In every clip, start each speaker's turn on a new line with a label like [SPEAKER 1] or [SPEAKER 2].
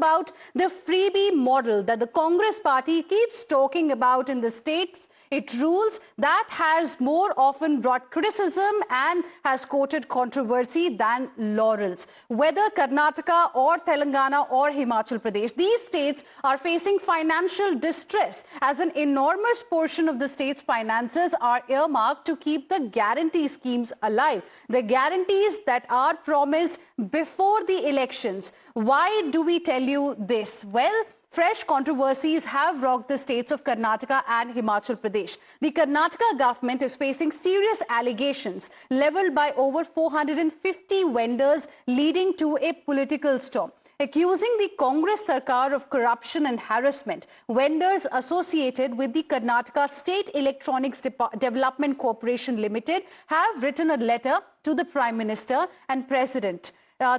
[SPEAKER 1] about the freebie model that the Congress party keeps talking about in the states it rules that has more often brought criticism and has courted controversy than laurels. Whether Karnataka or Telangana or Himachal Pradesh, these states are facing financial distress as an enormous portion of the state's finances are earmarked to keep the guarantee schemes alive. The guarantees that are promised before the elections. Why do we tell you this? Well, fresh controversies have rocked the states of Karnataka and Himachal Pradesh. The Karnataka government is facing serious allegations leveled by over 450 vendors, leading to a political storm. Accusing the Congress Sarkar of corruption and harassment, vendors associated with the Karnataka State Electronics Development Corporation Limited have written a letter to the Prime Minister and President.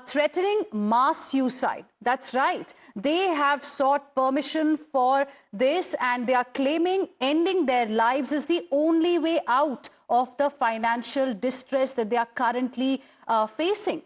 [SPEAKER 1] Threatening mass suicide. That's right. They have sought permission for this and they are claiming ending their lives is the only way out of the financial distress that they are currently facing.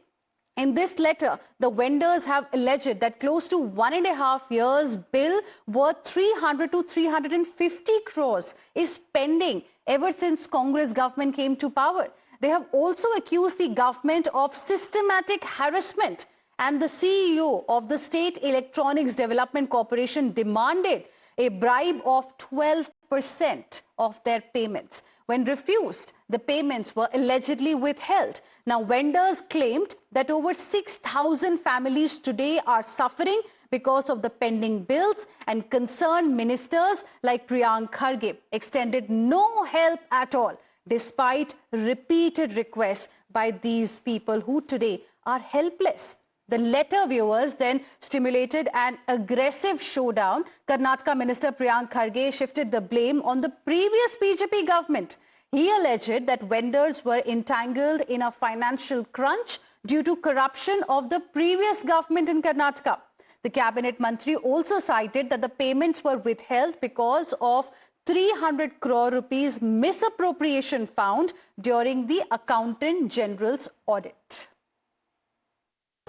[SPEAKER 1] In this letter, the vendors have alleged that close to 1.5 years bill worth 300 to 350 crores is pending ever since Congress government came to power. They have also accused the government of systematic harassment, and the CEO of the State Electronics Development Corporation demanded a bribe of 12% of their payments. When refused, the payments were allegedly withheld. Now, vendors claimed that over 6,000 families today are suffering because of the pending bills, and concerned ministers like Priyank Kharge extended no help at all, despite repeated requests by these people who today are helpless. The letter, viewers, then stimulated an aggressive showdown. Karnataka Minister Priyank Kharge shifted the blame on the previous BJP government. He alleged that vendors were entangled in a financial crunch due to corruption of the previous government in Karnataka. The cabinet mantri also cited that the payments were withheld because of 300 crore rupees misappropriation found during the Accountant General's audit.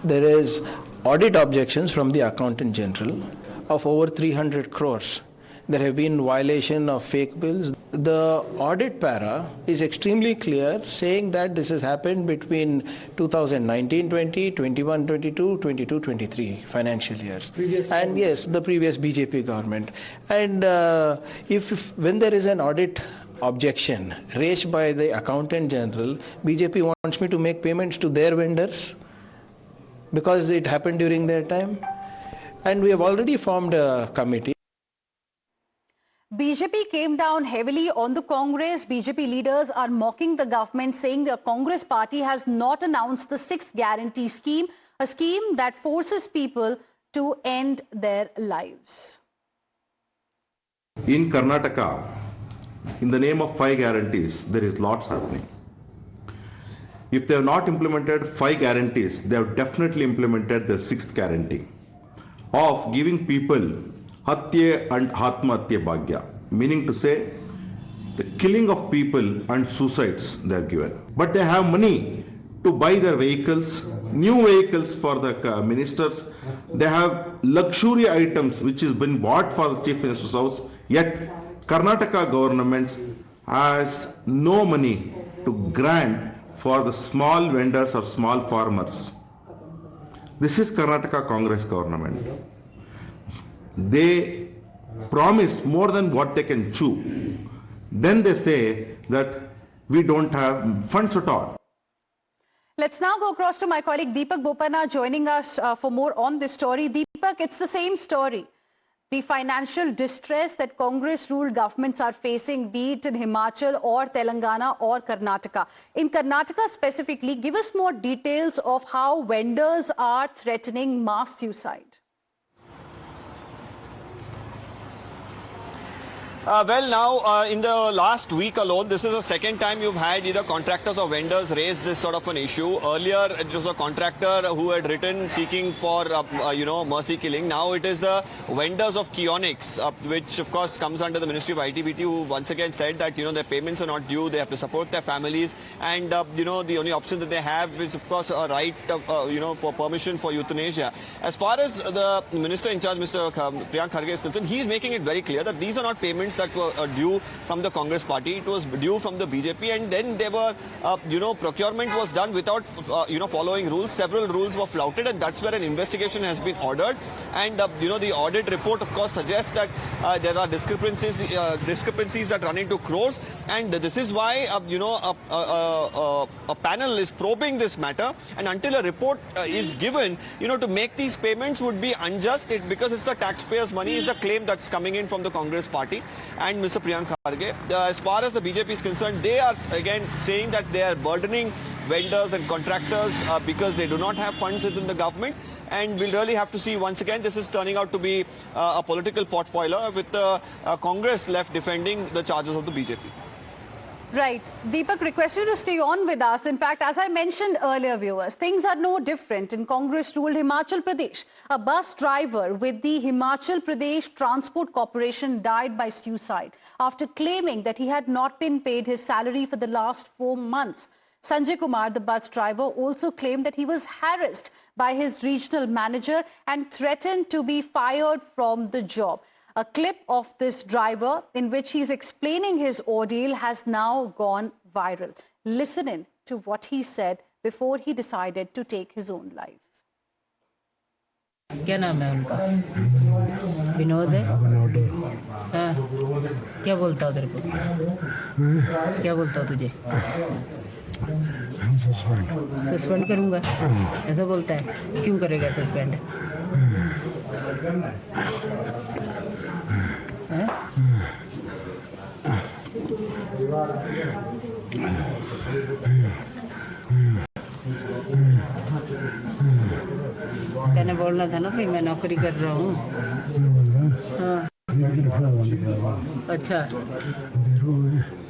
[SPEAKER 2] There is audit objections from the Accountant General of over 300 crores. There have been violation of fake bills. The audit para is extremely clear, saying that this has happened between 2019-20, 21-22, 22-23 financial years. And yes, the previous BJP government. And when there is an audit objection raised by the Accountant General, BJP wants me to make payments to their vendors because it happened during their time. And we have already formed a committee.
[SPEAKER 1] BJP came down heavily on the Congress. BJP leaders are mocking the government, saying the Congress party has not announced the 6th guarantee scheme, a scheme that forces people to end their lives.
[SPEAKER 3] In Karnataka, in the name of 5 guarantees, there is lots happening. If they have not implemented 5 guarantees, they have definitely implemented the 6th guarantee of giving people Hatya and Atmahatya Bhagya, meaning to say the killing of people and suicides they are given. But they have money to buy their vehicles, new vehicles for the ministers. They have luxury items which has been bought for the Chief Minister's house, yet Karnataka government has no money to grant for the small vendors or small farmers. This is Karnataka Congress government. They promise more than what they can chew. Then they say that we don't have funds at all.
[SPEAKER 1] Let's now go across to my colleague Deepak Bopanna joining us for more on this story. Deepak, it's the same story. The financial distress that Congress-ruled governments are facing, be it in Himachal or Telangana or Karnataka. In Karnataka specifically, give us more details of how vendors are threatening mass suicide.
[SPEAKER 4] Well, now in the last week alone, this is the second time you've had either contractors or vendors raise this sort of an issue. Earlier, it was a contractor who had written seeking for, mercy killing. Now it is the vendors of Kionics, which of course comes under the Ministry of ITBT, who once again said that, their payments are not due, they have to support their families, and, the only option that they have is, of course, a right, for permission for euthanasia. As far as the Minister in charge, Mr. Priyank Kharge is concerned, he is making it very clear that these are not payments that were due from the Congress party. It was due from the BJP, and then they were, procurement was done without, following rules. Several rules were flouted, and that's where an investigation has been ordered. And, the audit report, of course, suggests that there are discrepancies that run into crores, and this is why, a panel is probing this matter, and until a report is given, to make these payments would be unjust, because it's the taxpayers' money, is the claim that's coming in from the Congress party and Mr. Priyank Kharge. As far as the BJP is concerned, they are again saying that they are burdening vendors and contractors because they do not have funds within the government, and we'll really have to see. Once again, this is turning out to be a political potboiler with the Congress left defending the charges of the BJP.
[SPEAKER 1] Right. Deepak, request you to stay on with us. In fact, as I mentioned earlier, viewers, things are no different in Congress-ruled Himachal Pradesh. A bus driver with the Himachal Pradesh Transport Corporation died by suicide after claiming that he had not been paid his salary for the last 4 months. Sanjay Kumar, the bus driver, also claimed that he was harassed by his regional manager and threatened to be fired from the job. A clip of this driver in which he's explaining his ordeal has now gone viral. Listen in to what he said before he decided to take his own life.
[SPEAKER 5] क्या नाम है उनका? विनोद है? हाँ। क्या बोलता हो तेरे को? क्या बोलता हो तुझे? सस्पेंड करूँगा? ऐसा बोलता है? क्यों करेगा सस्पेंड? मैंने बोलना था ना, फिर मैं नौकरी कर रहा हूँ। हाँ। अच्छा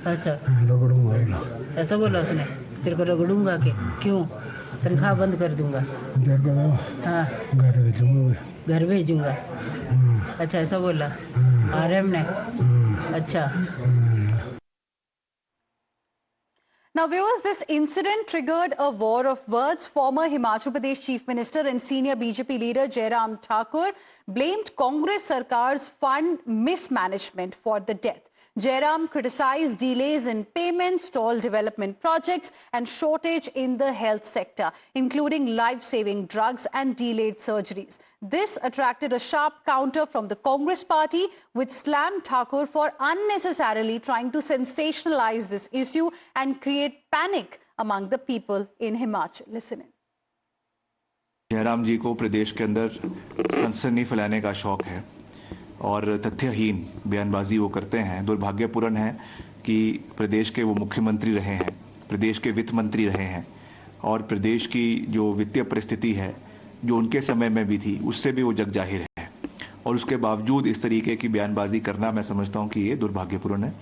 [SPEAKER 5] अच्छा, ऐसा बोला उसने? तेरे को रगड़ूंगा के? क्यों? तनख्वाह बंद कर दूंगा। हाँ, घर भेजूंगा। अच्छा, ऐसा बोला आरएम ने? अच्छा।
[SPEAKER 1] Now, viewers, this incident triggered a war of words. Former Himachal Pradesh Chief Minister and senior BJP leader Jairam Thakur blamed Congress Sarkar's fund mismanagement for the death. Jairam criticized delays in payments, stalled development projects and shortage in the health sector, including life-saving drugs and delayed surgeries. This attracted a sharp counter from the Congress party, which slammed Thakur for unnecessarily trying to sensationalize this issue and create panic among the people in Himachal. Listen in.
[SPEAKER 6] Jairam जी को प्रदेश के अंदर सनसनी फैलाने का शौक है और तथ्यहीन बयानबाजी वो करते हैं। दुर्भाग्यपूर्ण है कि प्रदेश के वो मुख्यमंत्री रहे हैं, प्रदेश के वित्त मंत्री रहे हैं और प्रदेश की जो वित्तीय परिस्थिति है जो उनके समय में भी थी उससे भी वो जग जाहिर है, और उसके बावजूद इस तरीके की बयानबाजी करना मैं समझता हूँ कि ये दुर्भाग्यपूर्ण है।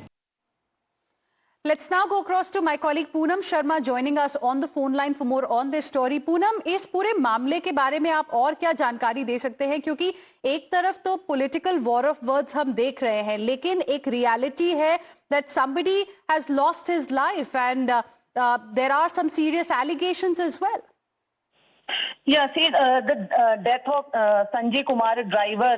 [SPEAKER 1] Let's now go across to my colleague Poonam Sharma joining us on the phone line for more on this story. Poonam, इस पूरे मामले के बारे में आप और क्या जानकारी दे सकते हैं, क्योंकि एक तरफ तो पॉलिटिकल वॉर ऑफ वर्ड्स हम देख रहे हैं, लेकिन एक रियलिटी है that somebody has lost his life and there are some serious allegations as well.
[SPEAKER 7] Yeah, see, the death of Sanjay Kumar, a driver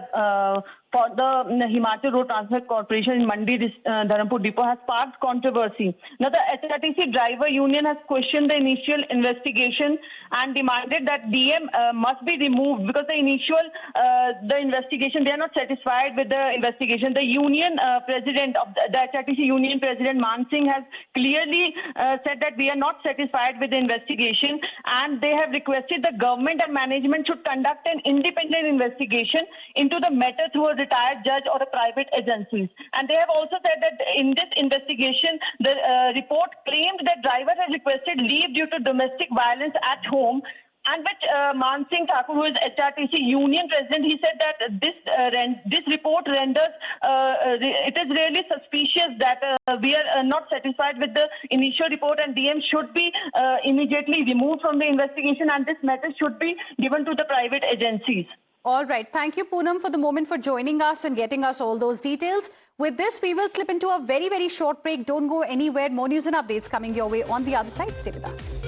[SPEAKER 7] for the Himachal Road Transport Corporation in Mandi Dharampur Depot, has sparked controversy. Now, the HRTC driver union has questioned the initial investigation and demanded that DM must be removed because the investigation, they are not satisfied with the investigation. The union president of the HRTC union president, Man Singh, has clearly said that we are not satisfied with the investigation, and they have requested the government and management should conduct an independent investigation into the matter through a retired judge or a private agencies. And they have also said that in this investigation, the report claimed that driver has requested leave due to domestic violence at home. And which Man Singh Thakur, who is HRTC union president, he said that this report renders it is really suspicious that we are not satisfied with the initial report, and DM should be immediately removed from the investigation, and this matter should be given to the private agencies.
[SPEAKER 1] All right. Thank you, Poonam, for the moment, for joining us and getting us all those details. With this, we will slip into a very, very short break. Don't go anywhere. More news and updates coming your way on the other side. Stay with us.